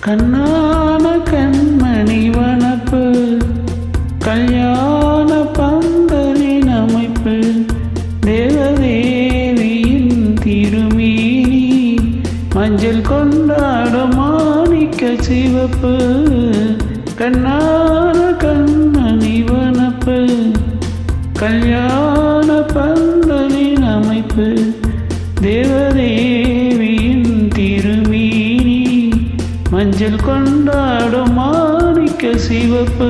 கண்ணான கண்மணி வனப்பு கல்யாண பந்தலின் அமைப்பு தேவதேவியின் திருமேனி மஞ்சள் கொண்டாடும் மாணிக்க சிவப்பு கண்ணான கண்மணி வனப்பு கல்யாண பந்தலின் அமைப்பு தேவதேவியின் திருமேனி மஞ்சள் கொண்டாடும் மாணிக்க சிவப்பு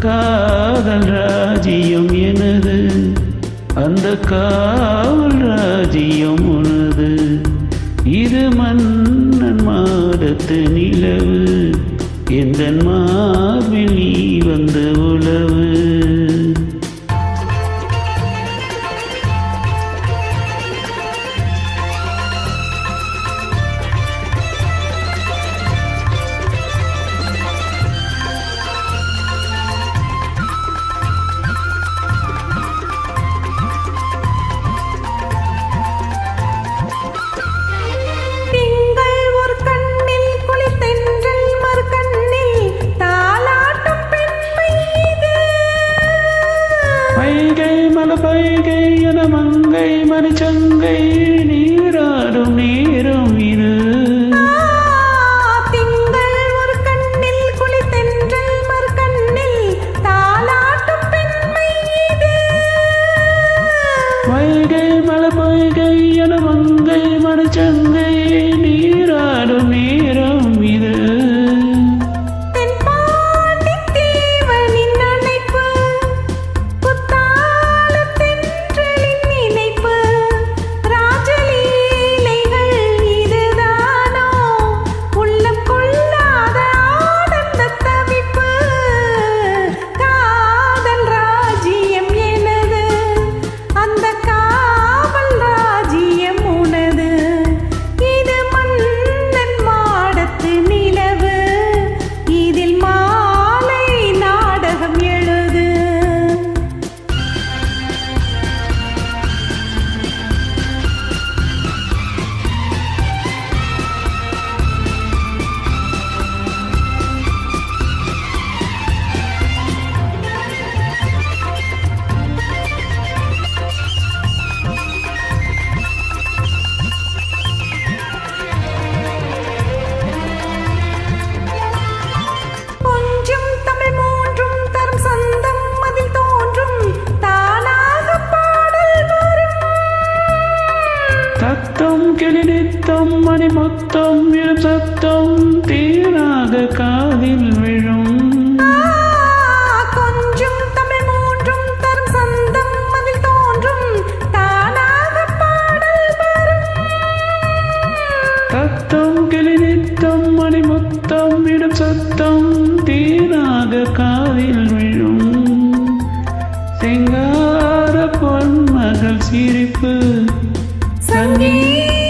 காதல் ராஜ்யம் எனது அந்த காவல் ராஜ்யம் உனது இது மன்னன் மாடத்து நிலவு எந்தன் மார்பில் நீ வந்த உலவு பைகை என மங்கை மணிச்சங்கை நீராடும் நேரம் இது திங்கள் ஒரு கண்ணில் குளித்தென்றல் மறு கண்ணில் தாலாட்டும் பெண்மை இது வைகை மலை பைகை என மங்கை மணிச்சங்கை நீராடும் நேரம் இது சத்தம் கிளிநித்தம் மணி மொத்தம் இரு சத்தம் தீராக காதில் விழும் கொஞ்சம் தமிழ் மூன்றும் தரும் சந்தம் அதில் தோன்றும் தானாக பாடல் வரும் சத்தம் கிளிநித்தம் மணி மொத்தம் இரு சத்தம் தீராக காதில் விழும் சிங்கார பொன்மகள் சிரிப்பு சங்கீத